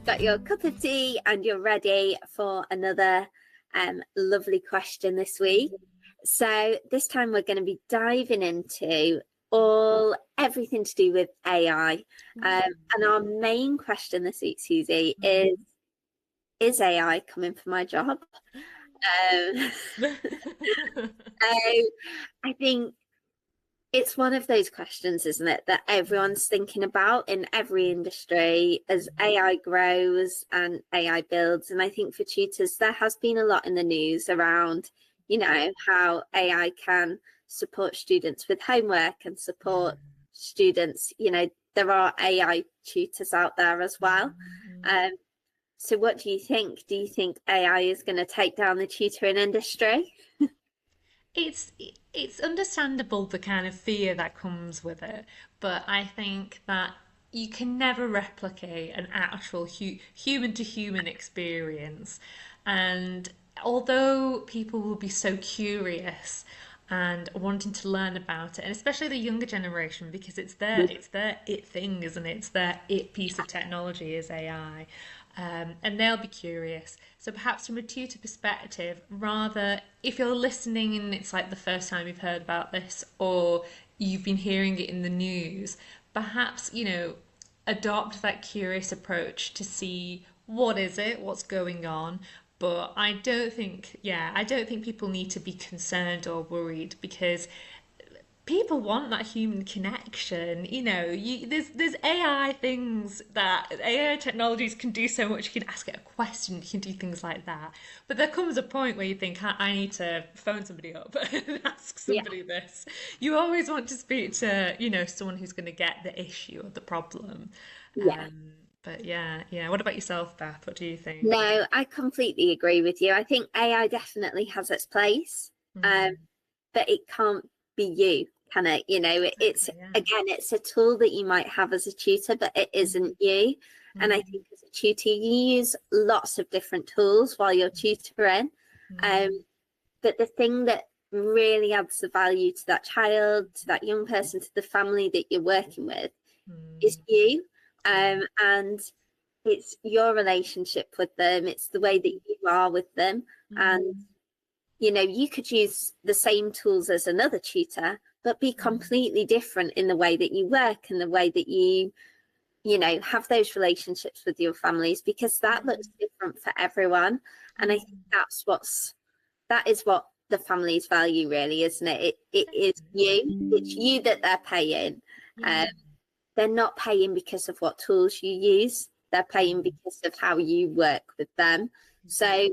you've got your cup of tea and you're ready for another lovely question this week. So this time we're going to be diving into everything to do with AI. And our main question this week, Susie, is AI coming for my job? So I think it's one of those questions, isn't it, that everyone's thinking about in every industry as AI grows and AI builds. And I think for tutors, there has been a lot in the news around, how AI can support students with homework and support students. There are AI tutors out there as well. So what do you think? Do you think AI is going to take down the tutoring industry? It's understandable the kind of fear that comes with it, but I think that you can never replicate an actual human to human experience. And although people will be so curious and wanting to learn about it, and especially the younger generation, because it's their it thing, isn't it? It's their it piece of technology is AI. And they'll be curious. So perhaps from a tutor perspective, rather if you're listening and it's like the first time you've heard about this or you've been hearing it in the news, perhaps, adopt that curious approach to see what is it, what's going on. But I don't think people need to be concerned or worried because people want that human connection. There's AI things that AI technologies can do so much. You can ask it a question, you can do things like that. But there comes a point where you think, I need to phone somebody up and ask Yeah. somebody this. You always want to speak to, someone who's going to get the issue or the problem. Yeah. But yeah. What about yourself, Beth? What do you think? No, I completely agree with you. I think AI definitely has its place, but it can't be you, can it? It's it's a tool that you might have as a tutor, but it isn't you. And I think as a tutor, you use lots of different tools while you're tutoring. But the thing that really adds the value to that child, to that young person, to the family that you're working with is you. And it's your relationship with them. It's the way that you are with them. And, you could use the same tools as another tutor, but be completely different in the way that you work and the way that you have those relationships with your families, because that looks different for everyone. And I think that is what the families value, really, isn't it? It is you. It's you that they're paying. They're not paying because of what tools you use. They're paying because of how you work with them. So,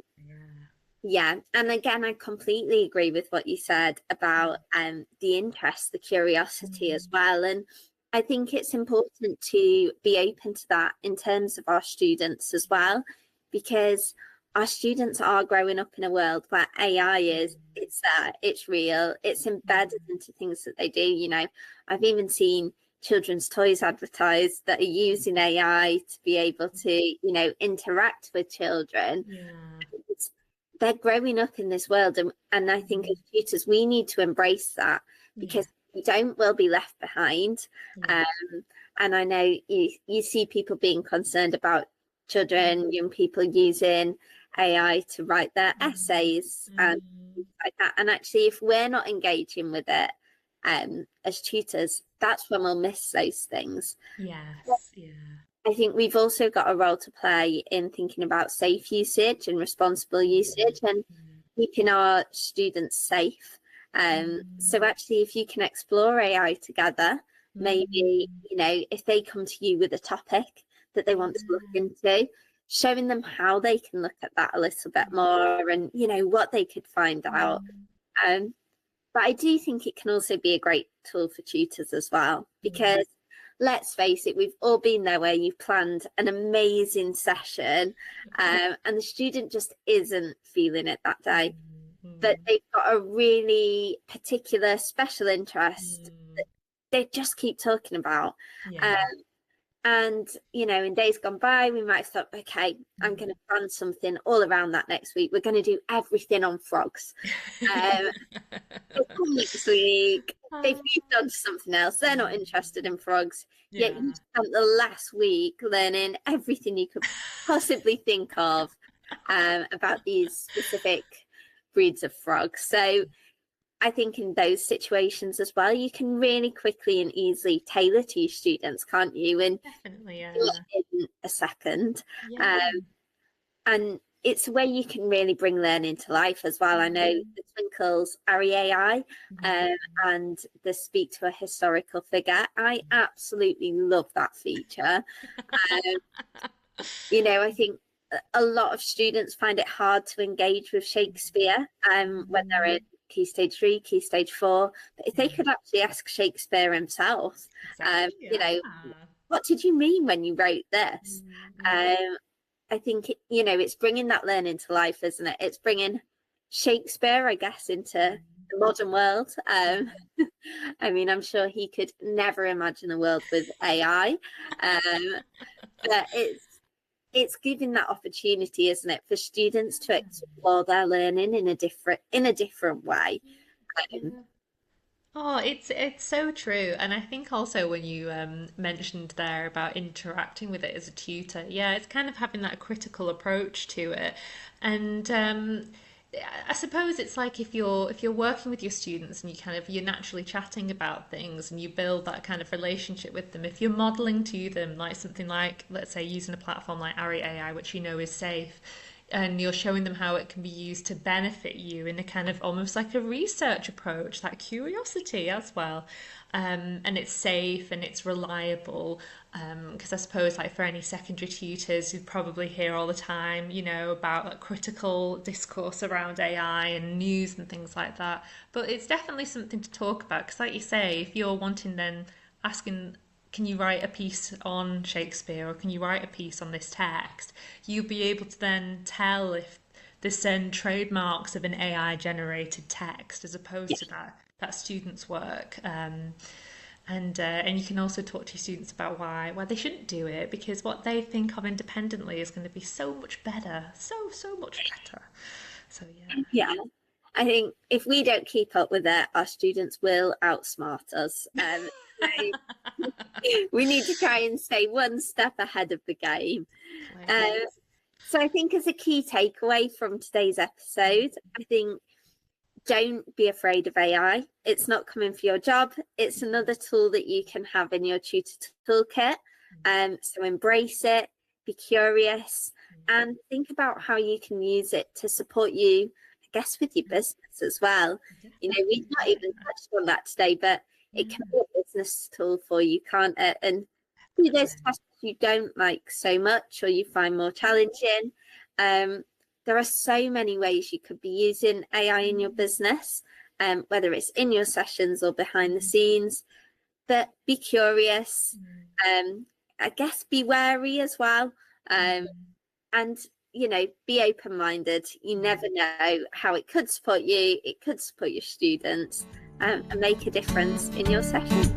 yeah. And again, I completely agree with what you said about the interest, the curiosity as well. And I think it's important to be open to that in terms of our students as well, because our students are growing up in a world where AI it's there, it's real, it's embedded into things that they do. I've even seen children's toys advertised that are using AI to be able to, interact with children. They're growing up in this world. And I think as tutors, we need to embrace that, because if we don't, we'll be left behind. And I know you see people being concerned about children, young people using AI to write their essays and things like that. And actually, if we're not engaging with it as tutors, that's when we'll miss those things. I think we've also got a role to play in thinking about safe usage and responsible usage and keeping our students safe. So actually, if you can explore AI together, maybe, if they come to you with a topic that they want to look into, showing them how they can look at that a little bit more and, what they could find out. But I do think it can also be a great tool for tutors as well, because let's face it, we've all been there where you've planned an amazing session and the student just isn't feeling it that day, but they've got a really particular special interest that they just keep talking about. And, you know, in days gone by, we might have thought, okay, I'm going to plan something all around that next week. We're going to do everything on frogs. Next week, they've moved on to something else. They're not interested in frogs. Yet you spent the last week learning everything you could possibly think of about these specific breeds of frogs. So I think in those situations as well, you can really quickly and easily tailor to your students, can't you? And definitely, in a second. And it's where you can really bring learning to life as well. I know the Twinkl's AI and the speak to a historical figure. I absolutely love that feature. You know, I think a lot of students find it hard to engage with Shakespeare when they're in Key Stage 3, Key Stage 4. But if they could actually ask Shakespeare himself, you know, what did you mean when you wrote this? I think, you know, it's bringing that learning to life, isn't it? It's bringing Shakespeare, I guess, into the modern world. I mean, I'm sure he could never imagine a world with AI, but it's giving that opportunity, isn't it, for students to explore their learning in a different way. Oh, it's so true. And I think also when you mentioned there about interacting with it as a tutor, yeah, it's kind of having that critical approach to it. And I suppose it's like if you're working with your students and you're naturally chatting about things and you build that kind of relationship with them, if you're modeling to them like something like, let's say, using a platform like Ari AI, which you know is safe, and you're showing them how it can be used to benefit you in a kind of almost like a research approach, that curiosity as well. And it's safe and it's reliable. Because I suppose, like for any secondary tutors, you'd probably hear all the time, you know, about like, critical discourse around AI and news and things like that. But it's definitely something to talk about. Because, like you say, if you're wanting then asking, can you write a piece on Shakespeare or can you write a piece on this text? You'll be able to then tell if there's certain trademarks of an AI generated text as opposed to that student's work. And you can also talk to your students about why they shouldn't do it, because what they think of independently is going to be so much better, so much better. So yeah. I think if we don't keep up with it, our students will outsmart us. We need to try and stay one step ahead of the game. So I think as a key takeaway from today's episode, I think don't be afraid of AI. It's not coming for your job. It's another tool that you can have in your tutor toolkit. So embrace it, be curious, and think about how you can use it to support you, I guess, with your business as well. You know, we've not even touched on that today, but it can be a business tool for you, can't it? And do those tasks you don't like so much or you find more challenging. There are so many ways you could be using AI in your business, whether it's in your sessions or behind the scenes. But be curious, I guess be wary as well. And, you know, be open-minded. You never know how it could support you. It could support your students and make a difference in your session.